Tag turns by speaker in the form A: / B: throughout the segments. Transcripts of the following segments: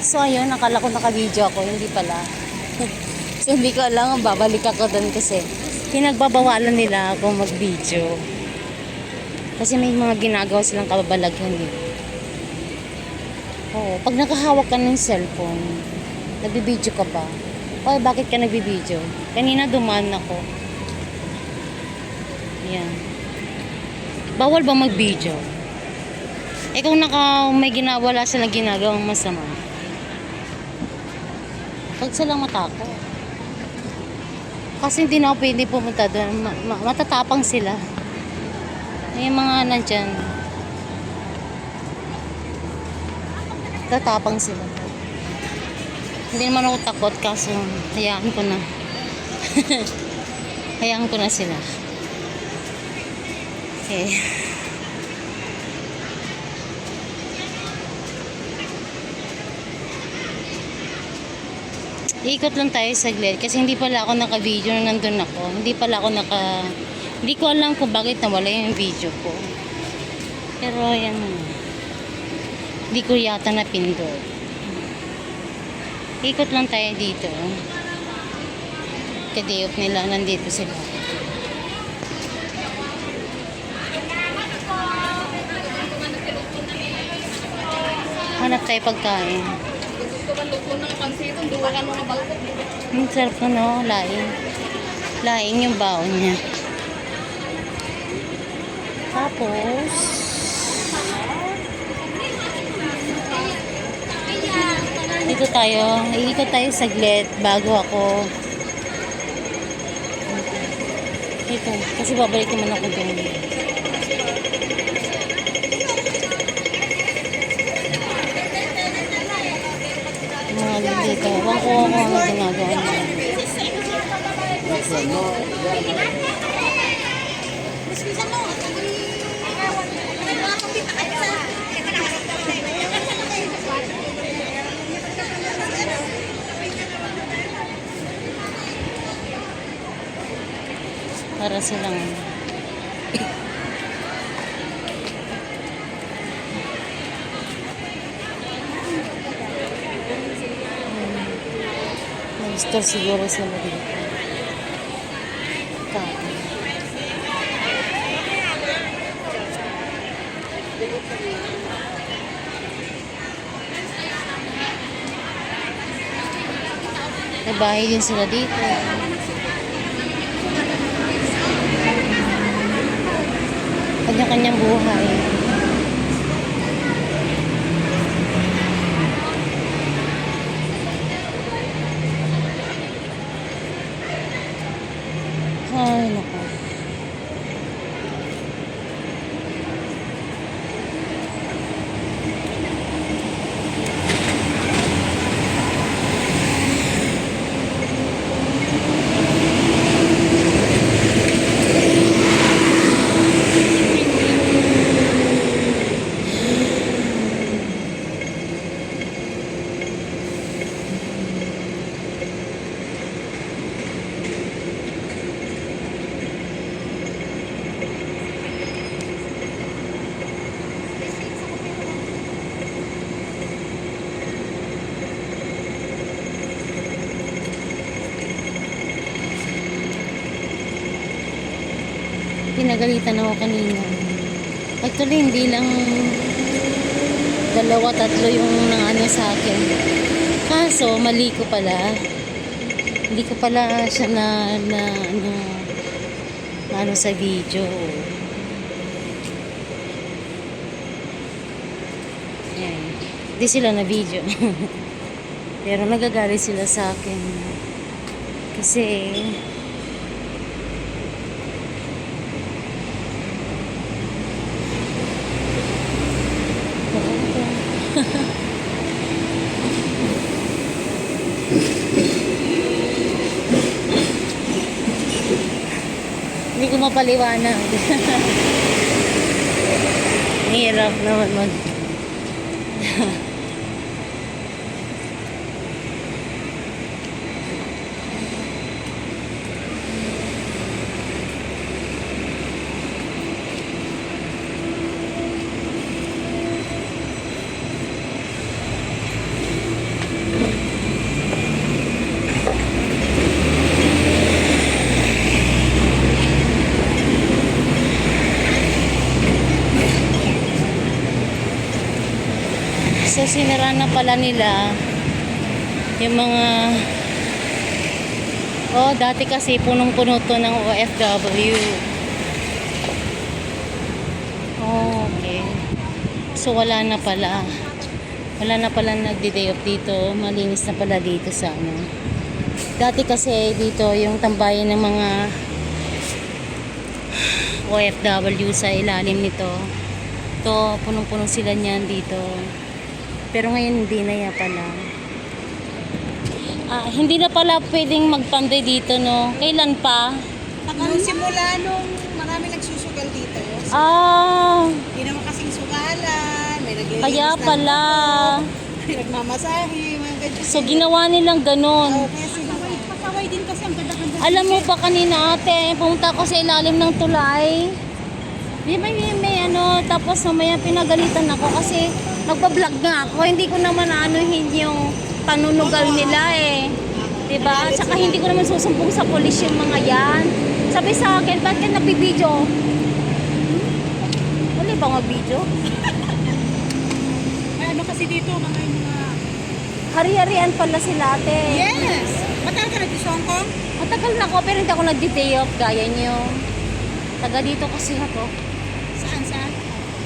A: So ayun, akala ko naka-video ako, hindi pala. So hindi ko alam, babalik ako doon kasi pinagbabawalan nila ako mag-video. Kasi may mga ginagawa silang kababalaghan eh. Oo, pag nakahawak ka ng cellphone, nagbibideo ka ba? O bakit ka nagbibideo? Kanina dumaan ako. Yan. Bawal ba mag-video? Eh kung may wala silang ginagawang masama. Huwag silang matakot. Kasi hindi na ako pwede pumunta doon. Matatapang sila. May mga nandyan. Tatapang sila. Hindi naman ako takot kaso hayaan ko na. Hayaan ko na sila. Okay. Ikot lang tayo saglit kasi hindi pala ako naka-video na nandun ako. Hindi ko alam kung bakit nawala yung video ko. Pero yan. Hindi ko yata napindot. Ikot lang tayo dito. Kadiyop nila nandito sila. Hanap tayo pagkain. Ang sarap ko, no? Laing. Laing yung baon niya. Tapos dito tayo. Iikot tayo saglit bago ako dito. Kasi babalik naman ako doon. Mga dito. Ewan ko kung ano ginagawa niya. Para silang store siguro sila dito. Kain. May bahay din sila dito. Kanya-kanyang buhay. Ay, naku. Pinagalitan ako kanina. Actually, hindi lang 2, 3 yung nangano sa akin. Kaso, mali ko pala. Hindi ko pala siya ano sa video. Ayan. Hindi sila na video. Pero nagagalit sila sa akin. Kasi hindi ko mapaliwanag. Hirap naman mag So, sinira na pala nila yung mga... Oh, dati kasi punong-puno to ng OFW. Oh, okay. So, wala na pala. Wala na pala nagdi-day off dito. Malinis na pala dito sa ano. Dati kasi dito yung tambayan ng mga OFW sa ilalim nito. Ito, punong-puno sila niyan dito. Pero ngayon hindi na yan pala. Hindi na pala pwedeng magpanday dito, no? Kailan pa?
B: Nung simula nung marami nagsusugal dito. Hindi naman kasing sugalan, may naglilinis
A: Kaya
B: ng
A: pala.
B: motor, may nagmamasahe, mga ganyan.
A: So, ginawa nilang ganon.
B: Kaya sila pasaway din kasi ang ganda-ganda.
A: Alam mo ba kanina ate, pumunta ako sa ilalim ng tulay. May ano, tapos mamaya pinagalitan ako kasi nagpa-vlog nga ako. Hindi ko naman anuhin yung panunugal nila eh. Diba? Tsaka hindi ko naman susumbong sa polis yung mga yan. Sabi sa akin, ba't ka nagbibideo? Wala ba mag-video?
B: Ay, ano kasi dito, mga
A: Hari-harian pala sila ate.
B: Yes! Matagal ka nag Hong Kong?
A: Matagal na ako pero hindi ako nag-day off gaya nyo. Taga dito kasi ako.
B: Saan?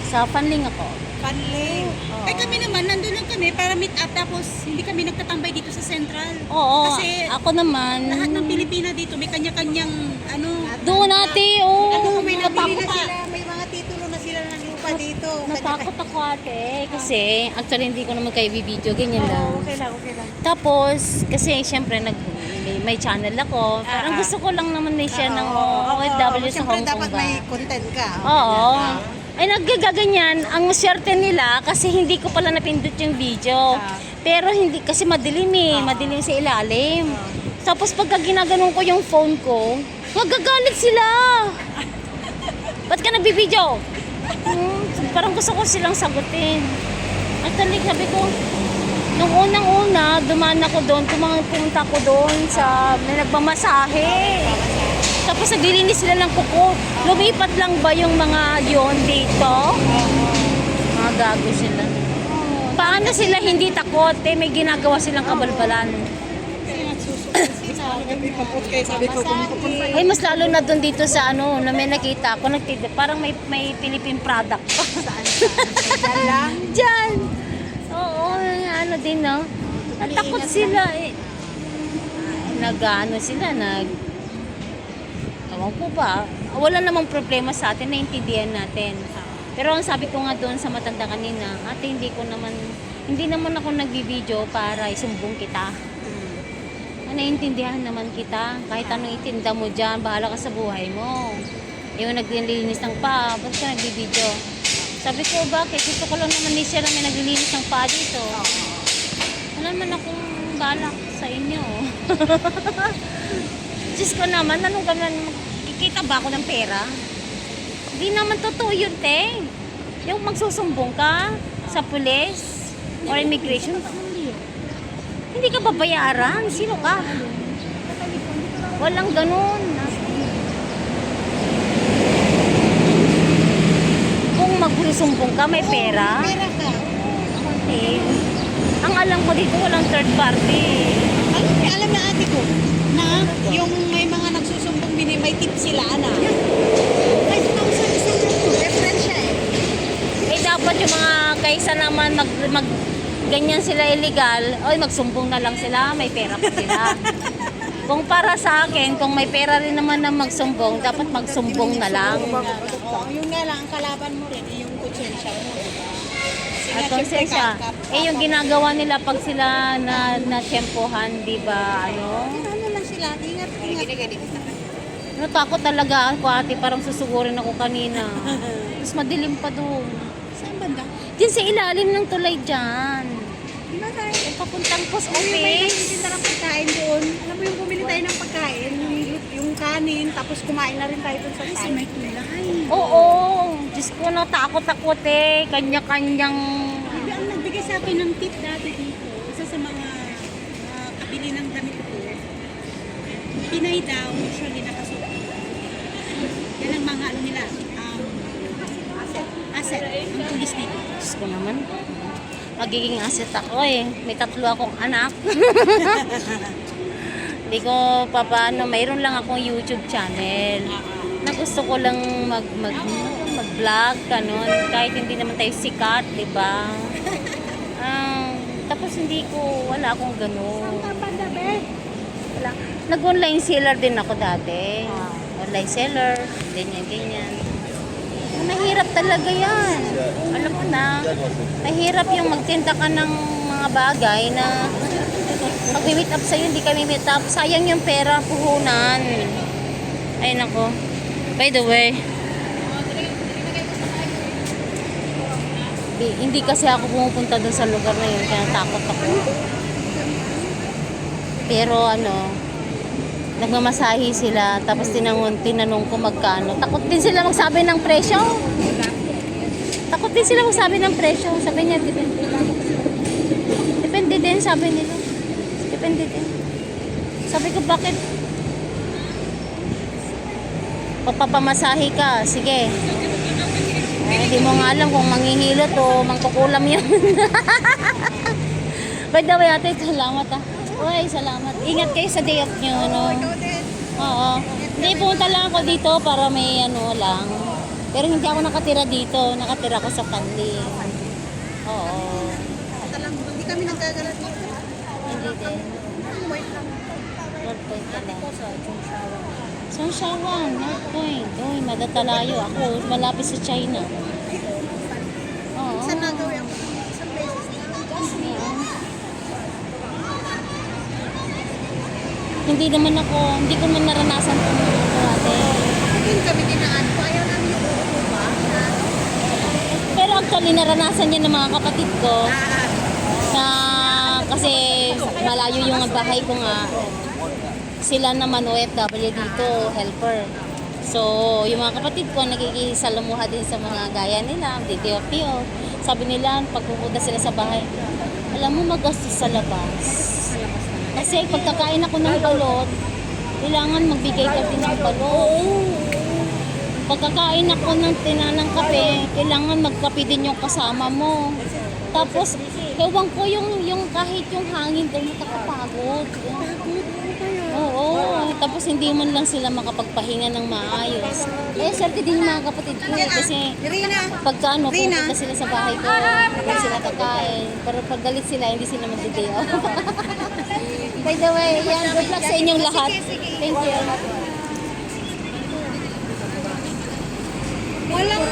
A: Sa Panling ako.
B: Panling. Eh kami naman, nandun lang kami para meet up tapos hindi kami nagtatambay dito sa Central.
A: Oo,
B: Kasi
A: ako naman.
B: lahat ng Pilipina dito may kanya-kanyang ano.
A: Doon ate, oo.
B: Ano, may nabili
A: Natakot
B: na sila, may mga titulo na sila ng lupa dito.
A: Natakot ako ate. Kasi actually hindi ko naman kayo bibideo. Ganyan lang.
B: Okay lang.
A: Tapos, kasi syempre may channel ako. Parang gusto ko lang naman siya ng OFW sa Hong Kong
B: dapat
A: ba.
B: may content ka.
A: Oo. Ay naggaganyan, ang swerte nila kasi hindi ko pala napindot yung video. Pero hindi, kasi madilim madilim sa ilalim. Tapos pagka ginaganon ko yung phone ko, magagalit sila. Ba't ka nagbibideo? Parang gusto ko silang sagutin. Actually, sabi ko, nung unang-una, dumaan ako doon, pumunta ko doon sa may nagmamasahe. Tapos naglilinis sila ng kuko. Lumipat lang ba yung mga yon dito? Mga gago sila. Paano sila hindi takot? May ginagawa silang kabalbalan.
B: Sabi ko,
A: Ay, mas lalo na doon dito sa ano, na may nakita ako, parang may Philippine product.
B: Diyan lang.
A: Diyan! Oo, ano din, no? Natakot sila. Nag-ano sila, Ewan ko ba, wala namang problema sa atin, naiintindihan natin. Pero ang sabi ko nga doon sa matanda kanina, ate, hindi naman ako nagbibideo para isumbong kita. Naiintindihan naman kita, kahit anong itinda mo dyan, bahala ka sa buhay mo. Yung naglilinis ng paa, ba't ka nagbibideo? Sabi ko, bakit? Gusto ko lang naman siya na may naglilinis ng paa dito. Wala naman akong balak sa inyo. Diyos ko naman, anong gaman, kikita ba ako ng pera? Hindi naman totoo yun, te. Yung magsusumbong ka sa pulis or immigration, hindi ka babayaran. Sino ka? Walang ganun. Kung magsusumbong ka, may pera.
B: Pera ka.
A: Okay. Ang alam ko dito, walang third party.
B: Alam na ate ko, na yung may mga nagsusumbong may tip sila, ana. 5,000 isang reference siya eh.
A: Dapat yung mga kaysa naman ganyan sila illegal, magsumbong na lang sila, may pera pa sila. Kung para sa akin, kung may pera rin naman na magsumbong, dapat magsumbong na lang.
B: Yung nga lang, ang kalaban mo rin, yung konsensya mo.
A: At konsensya, yung ginagawa nila pag sila na-tsempohan, di ba, ano?
B: Ano lang sila, ingat.
A: Natakot talaga ako ate, parang susugurin ako kanina. Tapos madilim pa doon.
B: Saan banda?
A: Diyan sa ilalim ng tulay dyan.
B: Di ba tayo?
A: Papuntang post
B: May
A: office.
B: nagtitinda ng pagkain doon. Alam mo yung bumili tayo ng pagkain, yung kanin, tapos kumain na rin tayo doon sa tayo. May tulay.
A: Oo. Diyos ko, natakot ako te. Kanya-kanyang...
B: Ang nagbigay sa akin ng tip dati dito, isa sa mga kabili ng damit ko, Pinay daw, usually nakasuot. Yan ang mga ano nila, asset. Ang pulis dito.
A: Diyos ko naman. magiging asset ako eh. May 3 akong anak. Hindi ko papaano, mayroon lang akong YouTube channel. Na gusto ko lang mag-vlog, ganun. Kahit hindi naman tayo sikat, di ba? Tapos wala akong ganun. Wala. Nag-online seller din ako dati. Online seller, ganyan. Mahirap talaga yan. Alam mo na, mahirap yung magtinda ka ng mga bagay na pag-meet up sa'yo, hindi kami meet up. Sayang yung pera, puhunan. Ay nako. By the way, hindi kasi ako pumupunta dun sa lugar na yun, kaya takot ako. Pero nagmamasahe sila, tapos tinanong ko magkano. Takot din sila magsabi ng presyo. Sabi niya, depende. Depende din, sabi nila. Depende din. Sabi ko, bakit? Pagpapamasahe ka, sige. Hindi mo nga alam kung manghihilot o mangkukulam yun. By the way, ate, salamat ah. Uy, salamat. Ingat kayo sa day off nyo, Oo. Hindi, pumunta lang ako dito para may lang. Pero hindi ako nakatira dito. Nakatira ako sa Kanli. Oo.
B: Hindi kami nagkagalat dito.
A: Hindi din. North Point pala. Sonshawan, North Point. Uy, madatalayo. Ako, malapit sa China. Oo.
B: Saan nagawin ako? Isang beses na.
A: Hindi ko man naranasan kung ate.
B: Hindi kami dinaan ko. Ayaw namin yung upo ba?
A: Pero actually, naranasan yan ng mga kapatid ko. Na kasi malayo yung bahay ko nga. Sila naman OFW dito, helper. So, yung mga kapatid ko nagkikisalamuha din sa mga gaya nila, DTOPO. Sabi nila, pag pupunta sila sa bahay, alam mo, magastos sa labas. Kasi pagkakain ako ng balot, kailangan magbigay ka din ng balot. Pagkakain ako ng tinanang kape, kailangan magkape din yung kasama mo. Tapos, ewan ko yung kahit yung hangin daw nakakapagod. Oo, tapos hindi man lang sila makapagpahinga ng maayos. Swerte din yung mga kapatid ko kasi pagka pupunta sila sa bahay ko, hindi sila kakain. Pero pag galit sila, hindi sila magdidiyo. By the way, yan, good luck sa inyong lahat. Thank you.
B: Walang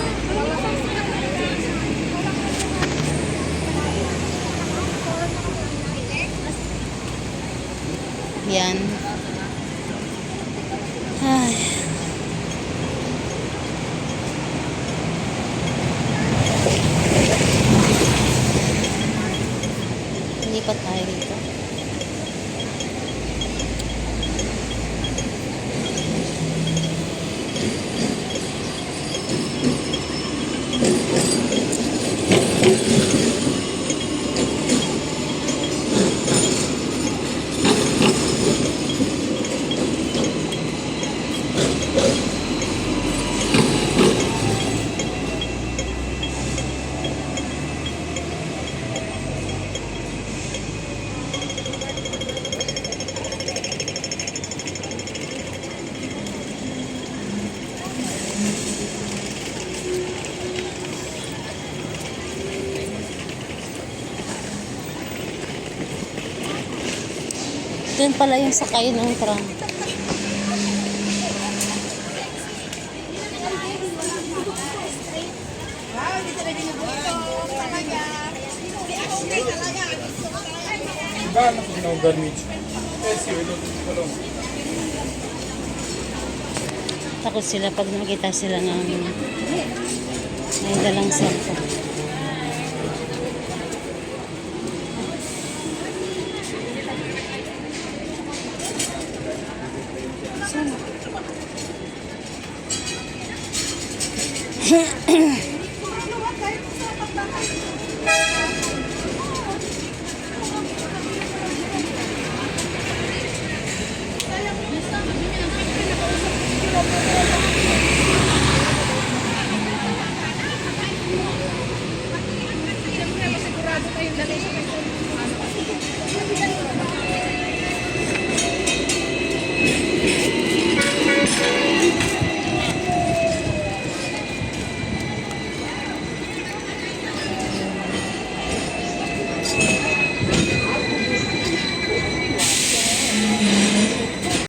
A: Yan. Ay. Lipat tayo dito. Doon pala yung sakay ng tram. Takot sila pag nakita sila ng may dalang cellphone. Sana.